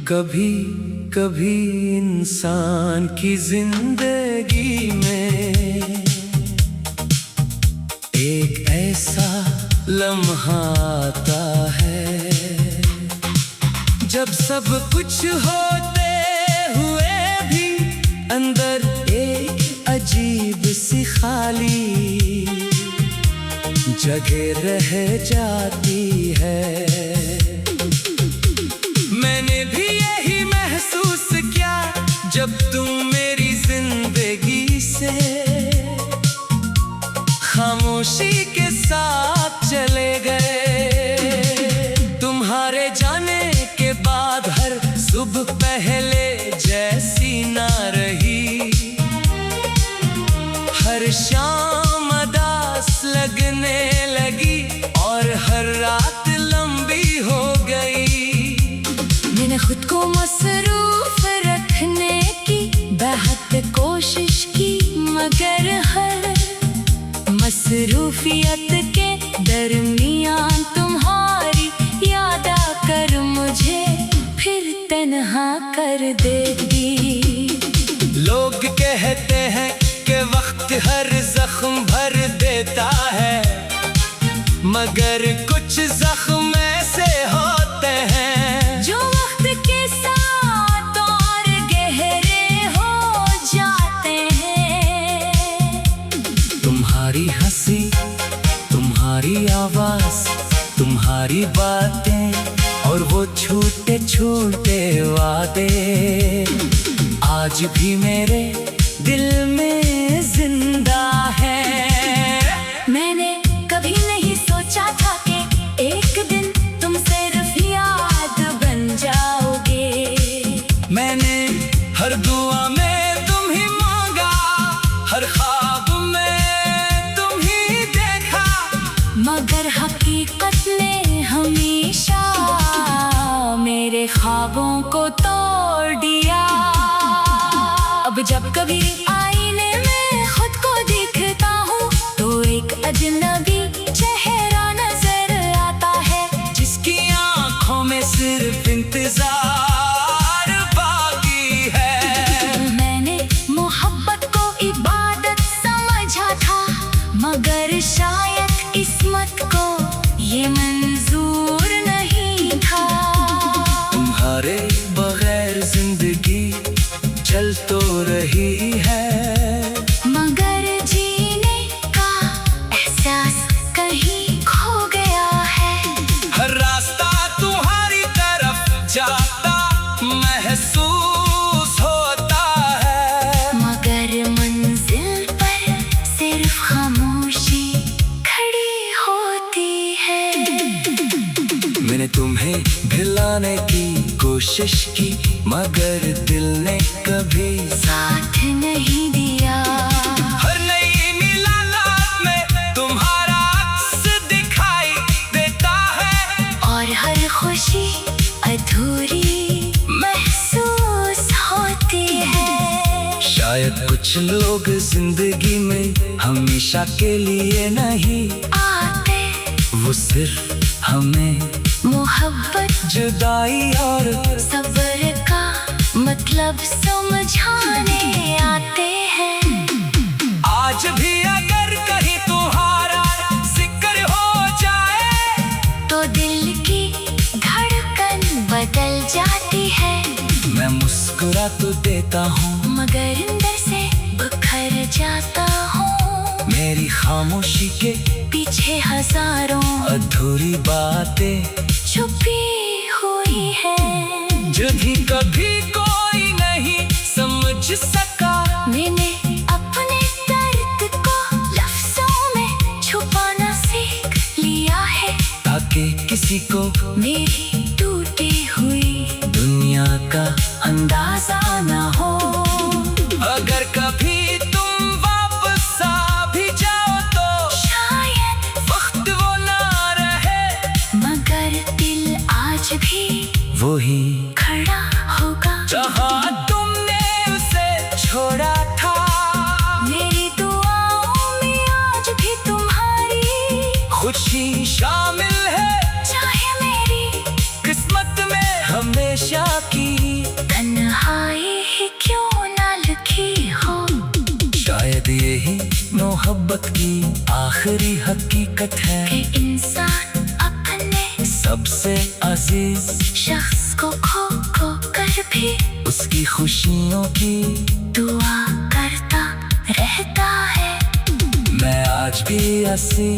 कभी कभी इंसान की जिंदगी में एक ऐसा लम्हा आता है जब सब कुछ होते हुए भी अंदर एक अजीब सी खाली जगह रह जाती है। मैंने भी यही महसूस किया जब तुम मेरी जिंदगी से खामोशी के साथ चले गए। तुम्हारे जाने के बाद हर सुबह पहले जैसी ना रही, हर शाम अदास लगने लगी और हर रात लंबी हो गई। मैंने खुद को मसरूफ रखने की बेहद कोशिश की, मगर हर मसरूफियत के दरमियान तुम्हारी याद आकर मुझे फिर तन्हा कर देती। लोग कहते हैं कि वक्त हर जख्म भर देता है, मगर कुछ जख्म ऐसे होते हैं जो वक्त के साथ और गहरे हो जाते हैं। तुम्हारी हंसी, तुम्हारी आवाज, तुम्हारी बातें और वो छोटे छोटे वादे आज भी मेरे दिल में जिंदा है। मैंने कभी नहीं सोचा था कि एक दिन तुम सिर्फ याद बन जाओगे। मैंने हर दुआ में तुम ही मांगा, हर ख्वाब में तुम ही देखा, मगर हकीकत ने हमेशा मेरे ख्वाबों को तोड़ दिया। अब जब कभी आईने में खुद को देखता हूँ तो एक अजनबी चेहरा नजर आता है, जिसकी आंखों में सिर्फ इंतजार बाकी है। मैंने मोहब्बत को इबादत समझा था, मगर शायद किस्मत को ये मंजूर नहीं था। तुम्हारे बगैर जिंदगी चल तो रही है, मगर जीने का एहसास कहीं खो गया है। हर रास्ता तुम्हारी तरफ जाता महसूस होता है, मगर मंजिल पर सिर्फ खामोशी खड़ी होती है। मैंने तुम्हें भुलाने की कोशिश की, मगर दिल ने कभी साथ नहीं दिया। हर नई मिलालात में तुम्हारा अक्स दिखाई देता है, और हर खुशी अधूरी महसूस होती है। शायद कुछ लोग जिंदगी में हमेशा के लिए नहीं आते, वो सिर्फ हमें मोहब्बत जुदाई और सब्र का मतलब समझाने आते हैं। आज भी अगर कहीं तुम्हारा जिक्र हो जाए तो दिल की धड़कन बदल जाती है। मैं मुस्कुरा तो देता हूँ, मगर अंदर से बिखर जाता हूँ। मेरी खामोशी के पीछे हजारों अधूरी बातें छुपी हुई है, जो भी कभी कोई नहीं समझ सका। मैंने अपने दर्द को लफ्जों में छुपाना सीख लिया है, ताकि किसी को मेरी टूटी हुई दुनिया का अंदाजा न हो। अगर कभी तुम वापस आ भी जाओ तो शायद वक्त वो ना रहे, मगर दिल आज भी वही खड़ा होगा जहाँ तुमने उसे छोड़ा था। मेरी दुआओं में आज भी तुम्हारी खुशी शामिल है चाहे मेरी किस्मत में हमेशा की। मोहब्बत की आखिरी हकीकत है कि इंसान अपने सबसे अजीज शख्स को खो कर भी उसकी खुशियों की दुआ करता रहता है। मैं आज भी ऐसी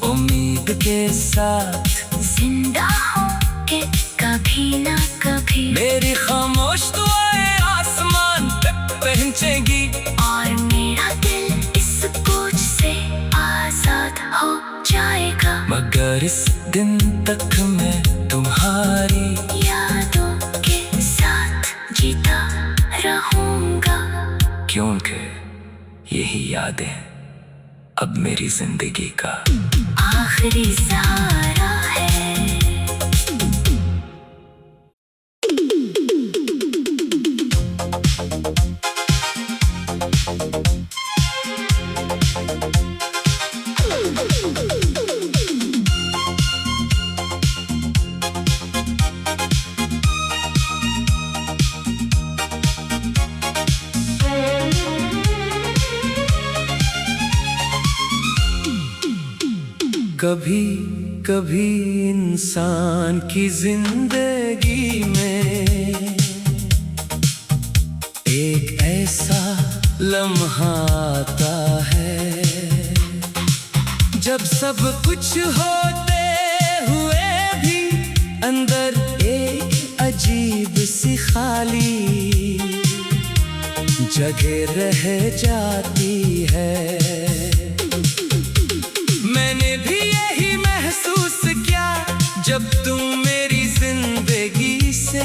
उम्मीद के साथ जिंदा हूँ कि कभी ना कभी मेरी खामोश दुआएं आसमान तक पहुंचेगी और मेरा दिल इस बोझ से आजाद हो जाएगा। मगर इस दिन तक मैं तुम्हारी यादों के साथ जीता रहूंगा, क्योंकि यही यादें अब मेरी जिंदगी का आखिरी सहारा है। कभी कभी इंसान की जिंदगी में एक ऐसा लम्हा आता है जब सब कुछ होते हुए भी अंदर एक अजीब सी खाली जगह रह जाती है। मैंने भी यही महसूस किया जब तुम मेरी जिंदगी से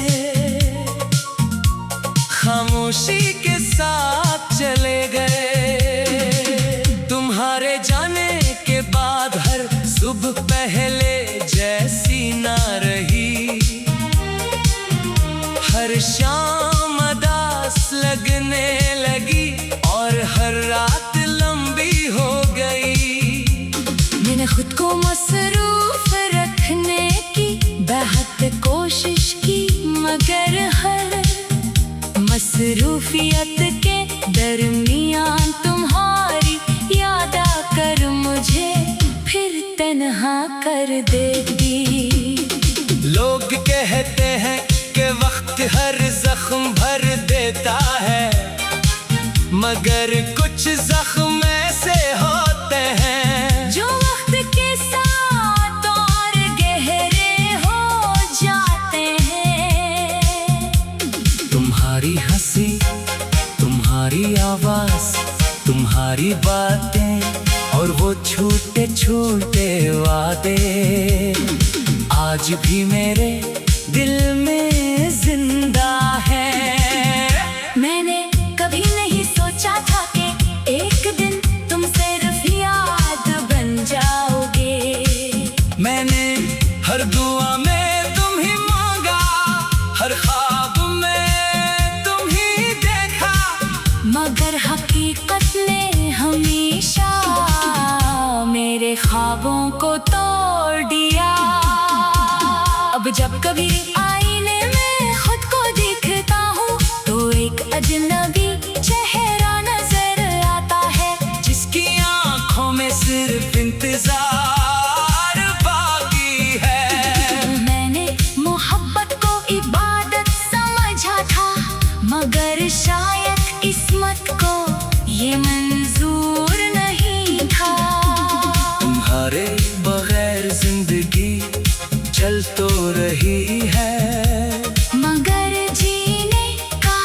खामोशी के साथ चले गए। तुम्हारे जाने के बाद हर सुबह पहले जैसी ना रही, हर शाम अदास लगने लगी और हर रात लंबी हो गई। मैंने खुद को मसरूफ रखने की बेहद कोशिश की, मगर हर मसरूफियत के दरमियान तुम्हारी याद आकर मुझे फिर तन्हा कर देती। लोग कहते हैं कि वक्त हर जख्म भर देता है, मगर कुछ जख्म ऐसे होते हैं जो वक्त के साथ और गहरे हो जाते हैं। तुम्हारी हंसी, तुम्हारी आवाज, तुम्हारी बातें और वो छोटे छोटे वादे आज भी मेरे दिल में जिंदा है। मैंने कभी नहीं सोचा था कि एक दिन तुम सिर्फ याद बन जाओगे। मैंने हर दुआ में तुम ही मांगा, हर ख्वाब में तुम ही देखा, मगर हकीकत ने हमेशा मेरे ख्वाबों को तोड़ दिया। अब जब कभी आईने में खुद को दिखता हूँ तो एक अजनबी चेहरा नजर आता है, जिसकी आंखों में सिर्फ इंतजार बाकी है। मैंने मोहब्बत को इबादत समझा था, मगर शायद किस्मत को ये मंजूर नहीं था। तुम्हारे बगैर जिंदगी चल तो रही है, मगर जीने का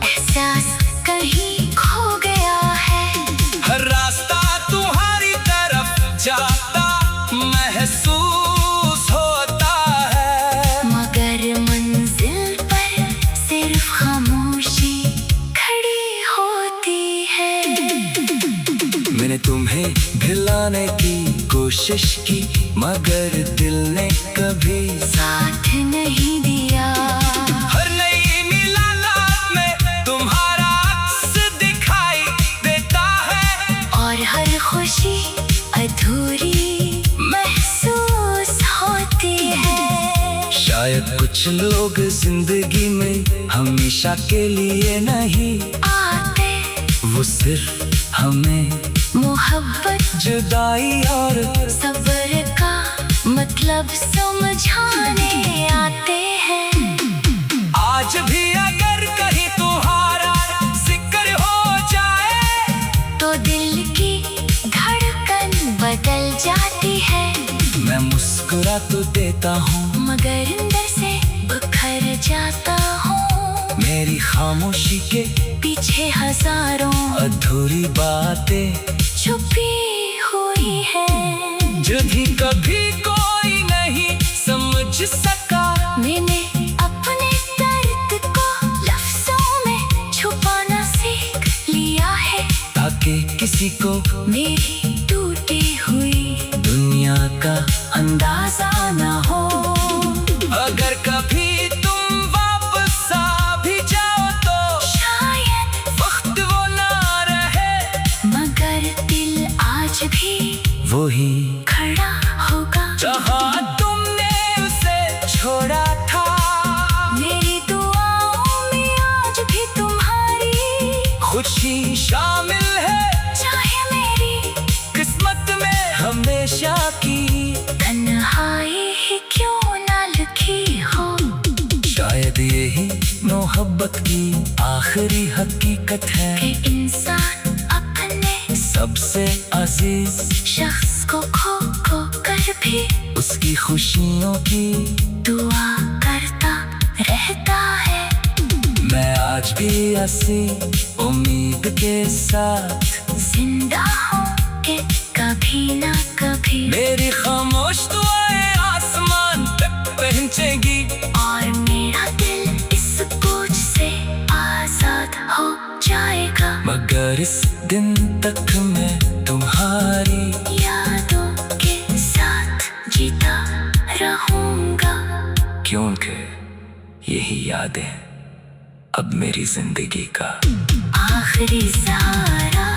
एहसास कहीं खो गया है। हर रास्ता तुम्हारी तरफ जाता महसूस होता है, मगर मंजिल पर सिर्फ खामोशी खड़ी होती है। मैंने तुम्हें भुलाने की कोशिश की, मगर दिल ने कभी साथ नहीं दिया। हर नई मिलालात में तुम्हारा अक्स दिखाई देता है, और हर खुशी अधूरी महसूस होती है। शायद कुछ लोग जिंदगी में हमेशा के लिए नहीं आते वो सिर्फ हमें मोहब्बत जुदाई और सब्र का मतलब समझाने आते हैं। आज भी अगर कहीं तुम्हारा जिक्र हो जाए तो दिल की धड़कन बदल जाती है। मैं मुस्कुरा तो देता हूँ मगर अंदर से बिखर जाता हूँ। मेरी खामोशी के पीछे हजारों अधूरी बातें छुपी हुई है जो भी कभी कोई नहीं समझ सका। मैंने अपने दर्द को लफ्जों में छुपाना सीख लिया है ताकि किसी को मेरी टूटी हुई दुनिया का अंदाजा न हो। अगर कभी तुम वापस आ भी जाओ तो शायद वक्त वो ना रहे मगर दिल आज भी वही खड़ा होगा जहाँ तुमने उसे छोड़ा था। मेरी दुआओं में आज भी तुम्हारी खुशी शामिल है चाहे मेरी किस्मत में हमेशा की। तन्हाई ही क्यों ना लिखी हो। शायद यही मोहब्बत की आखिरी हकीकत कि है। इंसान अपने सबसे अजीज शख्स को खो कर भी उसकी खुशियों की दुआ करता रहता है। मैं आज भी ऐसी उम्मीद के साथ जिंदा हूँ कि कभी ना कभी मेरी खामोश दुआएं आसमान तक पहुंचेगी और मेरा दिल इस बोझ से आजाद हो जाएगा। मगर इस दिन तक मैं तुम्हारी यादों के साथ जीता रहूंगा क्योंकि यही यादें अब मेरी जिंदगी का आखिरी सहारा